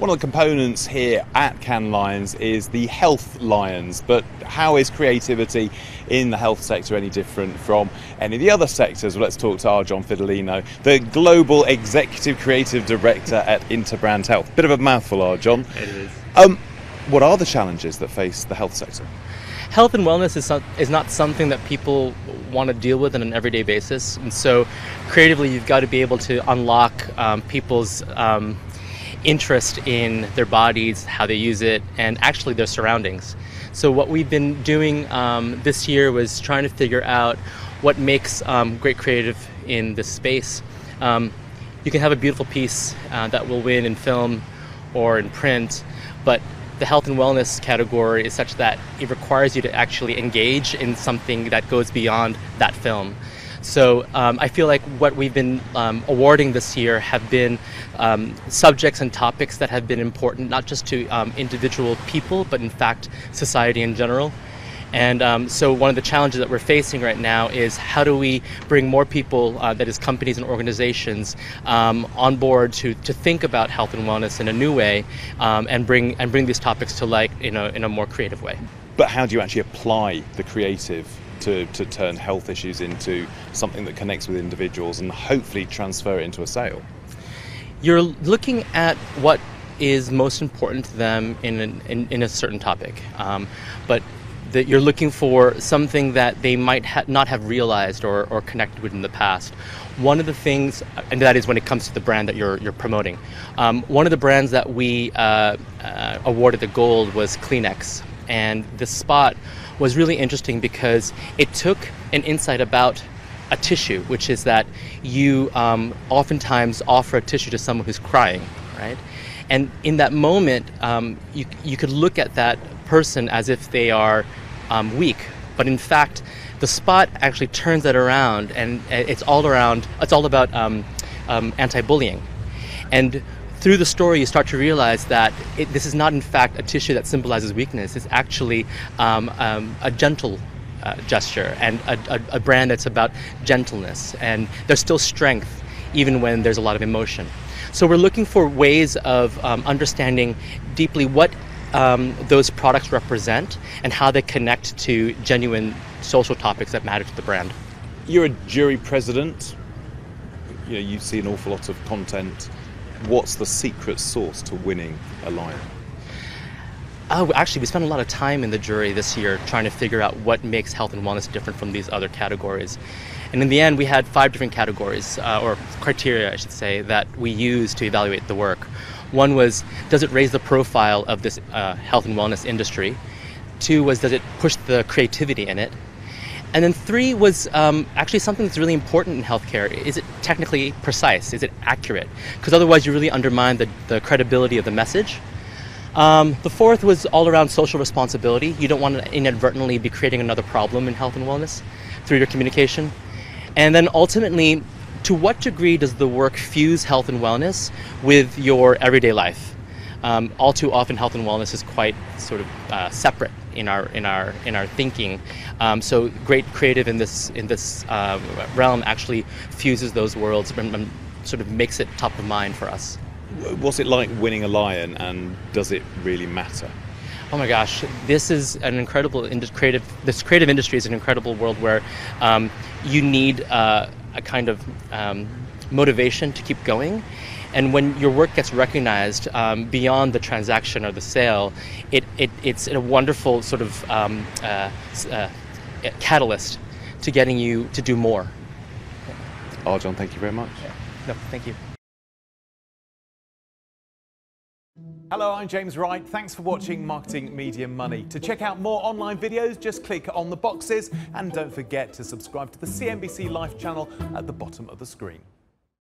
One of the components here at Cannes Lions is the health lions, but how is creativity in the health sector any different from any of the other sectors? Well, let's talk to Arjon Fidelino, the Global Executive Creative Director at Interbrand Health. Bit of a mouthful, Arjon. It is. What are the challenges that face the health sector? Health and wellness is not something that people want to deal with on an everyday basis, and so creatively you've got to be able to unlock people's interest in their bodies, how they use it, and actually their surroundings. So what we've been doing this year was trying to figure out what makes great creative in this space. You can have a beautiful piece that will win in film or in print, but the health and wellness category is such that it requires you to actually engage in something that goes beyond that film. So I feel like what we've been awarding this year have been subjects and topics that have been important not just to individual people, but in fact society in general. And so one of the challenges that we're facing right now is how do we bring more people, that is companies and organizations, on board to think about health and wellness in a new way, and bring these topics to light in a more creative way. But how do you actually apply the creative to turn health issues into something that connects with individuals and hopefully transfer it into a sale? You're looking at what is most important to them in a certain topic, but that you're looking for something that they might not have realized or connected with in the past. One of the things, and that is when it comes to the brand that you're promoting. One of the brands that we awarded the gold was Kleenex, and this spot was really interesting because it took an insight about a tissue, which is that you oftentimes offer a tissue to someone who's crying, right? And in that moment, you could look at that person as if they are weak, but in fact, the spot actually turns that around, and it's all about anti-bullying. And through the story, you start to realize that this is not, in fact, a tissue that symbolizes weakness. It's actually a gentle gesture and a brand that's about gentleness. And there's still strength, even when there's a lot of emotion. So we're looking for ways of understanding deeply what those products represent and how they connect to genuine social topics that matter to the brand. You're a jury president. You see an awful lot of content. What's the secret sauce to winning a lion? Actually, we spent a lot of time in the jury this year trying to figure out what makes health and wellness different from these other categories. And in the end, we had 5 different categories, or criteria, I should say, that we used to evaluate the work. One was, does it raise the profile of this health and wellness industry? 2 was, does it push the creativity in it? And then 3 was actually something that's really important in healthcare. Is it technically precise? Is it accurate? Because otherwise you really undermine the credibility of the message. The 4th was all around social responsibility. You don't want to inadvertently be creating another problem in health and wellness through your communication. And then ultimately, to what degree does the work fuse health and wellness with your everyday life? All too often, health and wellness is quite sort of separate in our thinking. So great creative in this realm actually fuses those worlds and sort of makes it top of mind for us. What's it like winning a lion, and does it really matter? Oh my gosh, this is an incredible this creative industry is an incredible world where you need a kind of motivation to keep going. And when your work gets recognized beyond the transaction or the sale, it's a wonderful sort of catalyst to getting you to do more. Arjon, thank you very much. No, thank you. Hello, I'm James Wright. Thanks for watching Marketing, Media, Money. To check out more online videos, just click on the boxes and don't forget to subscribe to the CNBC Live channel at the bottom of the screen.